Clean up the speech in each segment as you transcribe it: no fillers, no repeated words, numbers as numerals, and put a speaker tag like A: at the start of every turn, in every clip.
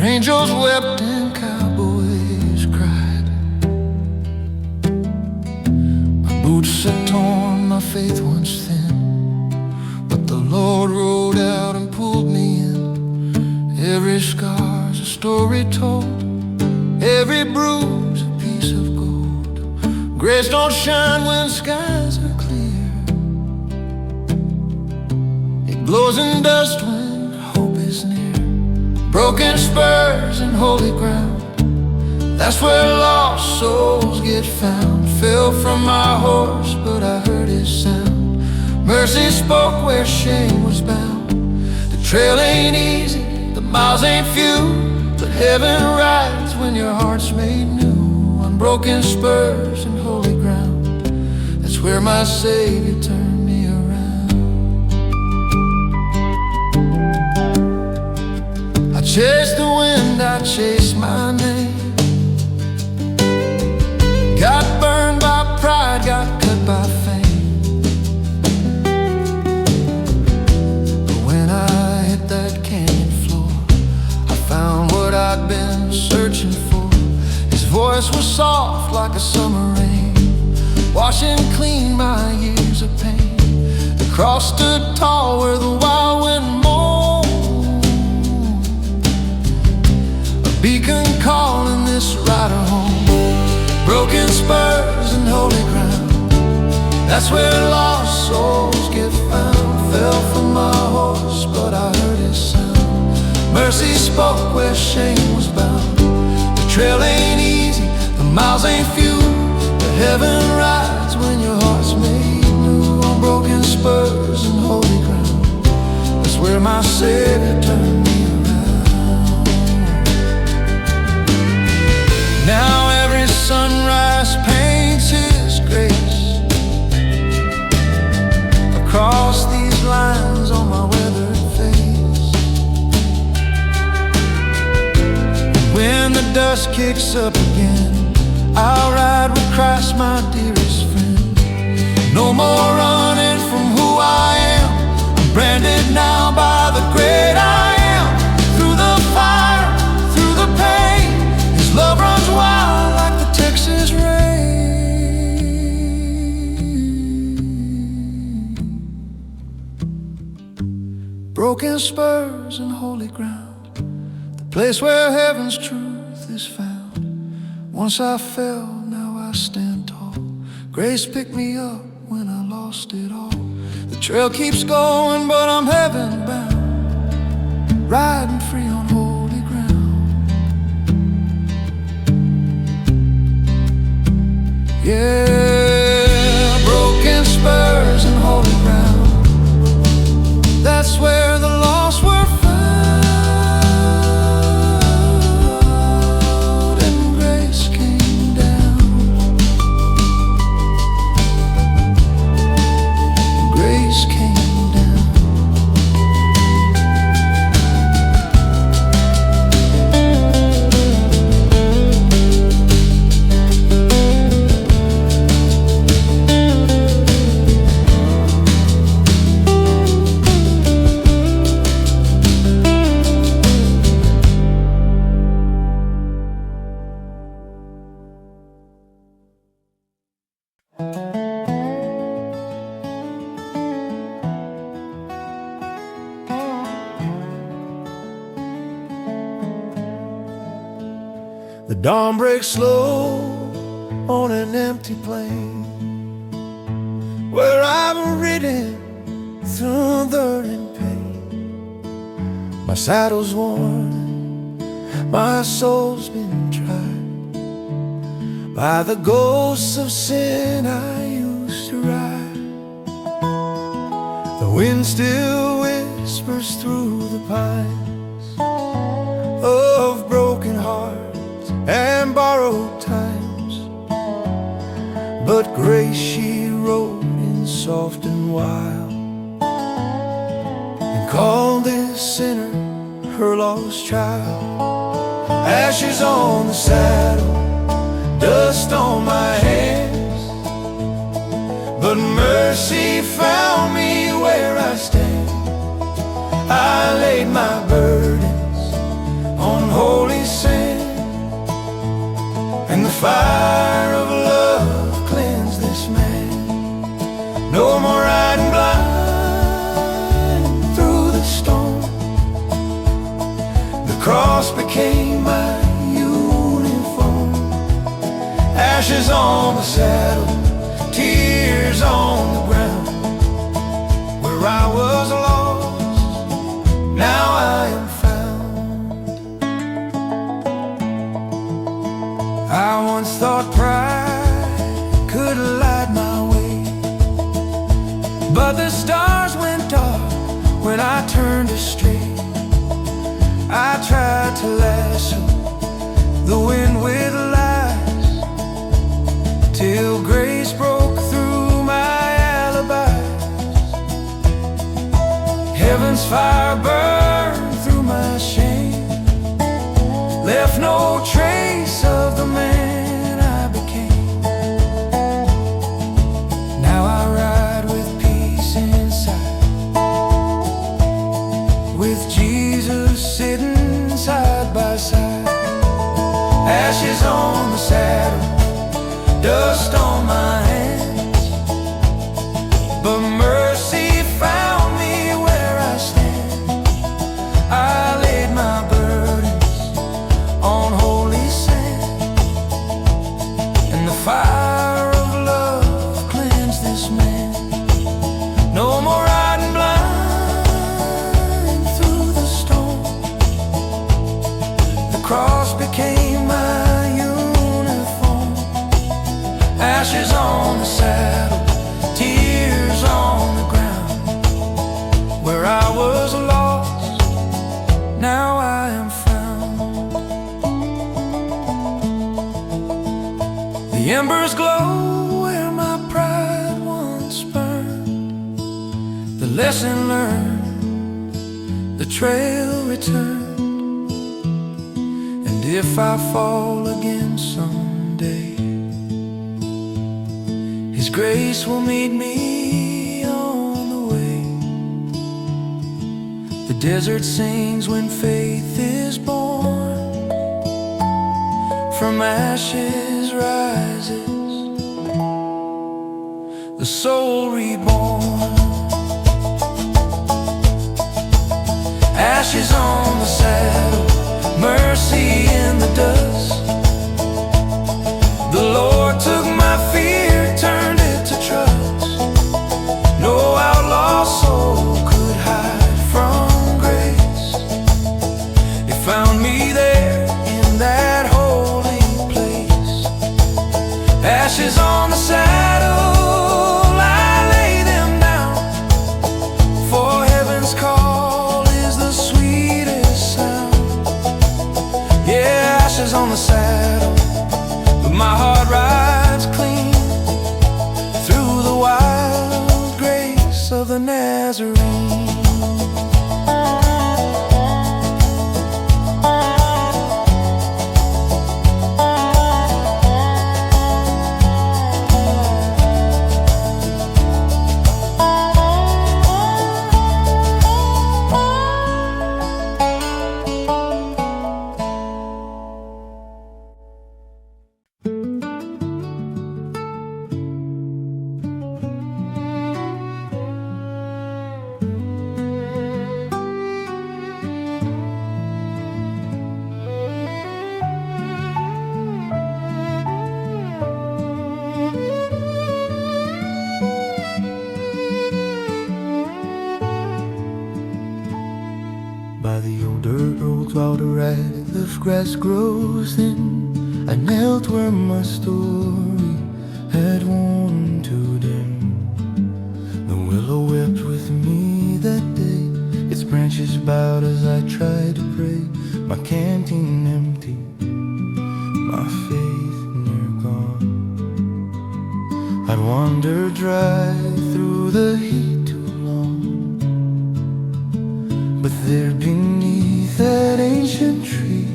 A: angels wept and cowboys cried. My boots are torn, my faith once thin, but the Lord rode out and pulled me in. Every scar's a story told, every bruise a piece of gold. Grace don't shine when skies are clear, it glows in dust when hope is near. Broken spurs and holy ground, that's where lost souls get found. Fell from my horse, but I heard his sound. Mercy spoke where shame was bound. The trail ain't easy, the miles ain't few, but heaven rides when your heart's made new. On broken spurs and holy ground, that's where my Savior turned me around. I chased the wind, I chased my name, got burned by pride, got cut by fame. But when I hit that canyon floor, I found what I'd been searching for. His voice was soft like a summer rain, washing clean my years of pain. The cross stood tall where the wild wind moaned, a beacon calling this rider home. Broken spurs and holy ground, that's where lost souls get found. Fell from my horse, but I heard his sound. Mercy spoke where shame was bound. The trail ain't easy, the miles ain't few, but heaven rides when your heart's made new. On broken spurs and holy ground, that's where my Savior turned me around. Now every sunrise paints his grace across these lines on my weathered face. When the dust kicks up again, I'll ride with Christ, my dearest friend. No more running from who I am, I'm branded now by the great I am. Through the fire, through the pain, his love runs wild like the Texas rain. Broken spurs and holy ground, the place where heaven's truth is found. Once I fell, now I stand tall. Grace picked me up when I lost it all. The trail keeps going, but I'm heaven bound, riding free on holy ground. Yeah, broken spurs and holy ground, that's where the lost were found, and grace came down. Grace came down. The dawn breaks slow on an empty plain, where I've ridden through dirt and pain. My saddle's worn, my soul's been tried by the ghosts of sin I used to ride. The wind still whispers through the pines of broken hearts and borrowed times, but grace she wrote in soft and wild, and called this sinner her lost child. Ashes on the saddle, dust on my hands, but mercy found me where I stand. I laid my burdens on holy fire of love cleansed this man. No more riding blind through the storm. The cross became my uniform. Ashes on the saddle, tears on the ground. Where I was lost, now I am found. I once thought pride could light my way, but the stars went dark when I turned astray. I tried to lasso the wind with lies, till grace broke through my alibis. Heaven's fire burned through my shame, left no trace of the man I became. Now I ride with peace inside, with Jesus sitting side by side. Ashes on the saddle, dust on my hands, but mercy found me where I stand. I laid my burdens on holy sand, and the fire of love cleansed this man. No more riding blind through the storm. The cross became my uniform. Ashes on the saddle, tears on the ground. Where I was lost, now I am found. The embers glow where my pride once burned. The lesson learned, the trail returned. And if I fall again someday, His grace will meet me on the way. The desert sings when faith is born. From ashes rises the soul reborn. Ashes on the saddle, mercy in the dust. The Lord took my fear, turned it to trust. No outlaw soul could hide from grace. He found me there in that holy place. Ashes on the saddle, I lay them down, for heaven's call is the sweetest sound. Yeah, ashes on the saddle, but my heart rides clean through the wild grace of the Nazarene.
B: By the old dirt road while the wrath of grass grows thin, I knelt where my story had worn too dim. The willow wept with me that day, its branches bowed as I tried to pray. My canteen empty, my faith near gone. I'd wandered dry through the heat too long, but there beneath that ancient tree,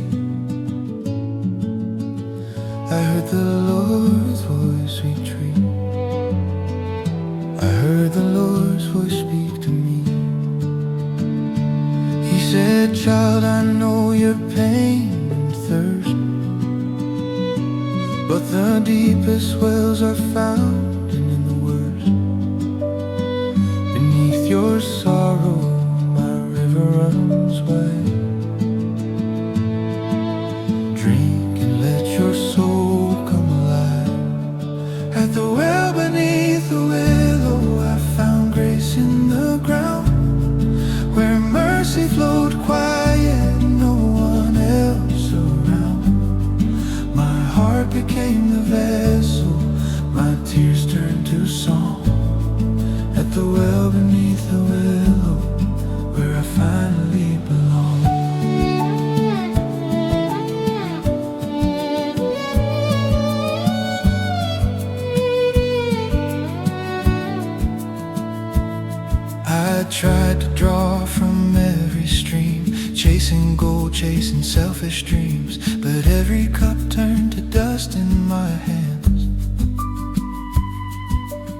B: I heard the Lord's voice retreat. I heard the Lord's voice speak to me. He said, child, I know your pain and thirst, but the deepest wells are found in the worst. Beneath your sorrow, my river runs wide. Drink and let your soul come alive. At the well beneath the willow, I found grace in the ground, where mercy flowed quiet, no one else around. My heart became the vessel, my tears turned to song. At the well beneath the willow, where I finally belong. I tried to draw from every stream, chasing gold, chasing selfish dreams, but every cup turned to dust in my hands.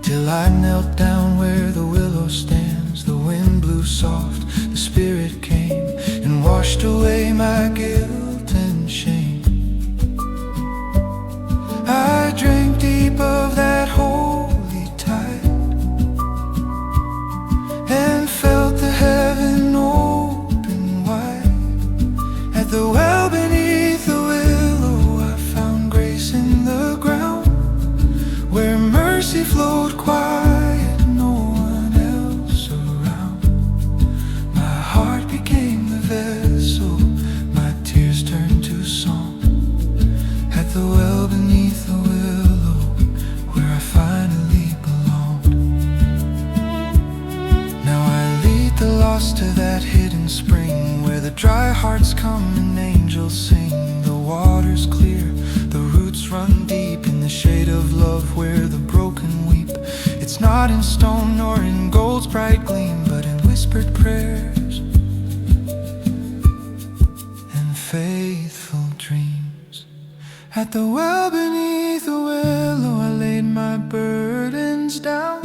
B: Till I knelt down where the willow stands. The wind blew soft, the Spirit came and washed away my guilt and shame. I drank deep of that holy tide and felt the heaven open wide. At the well beneath the willow, I found grace in the ground, where mercy flowed quiet, no one else around. My heart became the vessel, my tears turned to song. At the well beneath the willow, where I finally belonged. Now I lead the lost to that hidden spring, where the dry hearts come and angels sing. The water's clear, the roots run deep, in the shade of love where the broken weep. It's not in stone nor in gold's bright gleam, but in whispered prayers and faithful dreams. At the well beneath the willow, I laid my burdens down.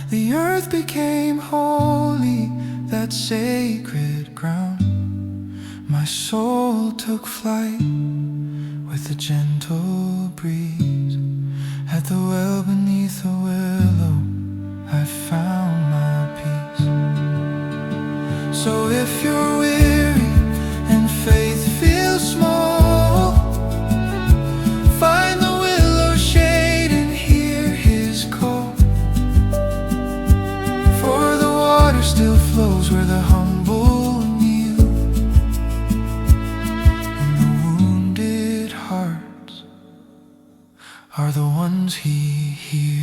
B: The earth became holy, that sacred ground. My soul took flight with the gentle breeze. At the well beneath the willow, I found my peace. So if you're weary and faith feels small, find the willow shade and hear his call. For the water still flows where the humble kneel, and the wounded hearts are the ones he heals.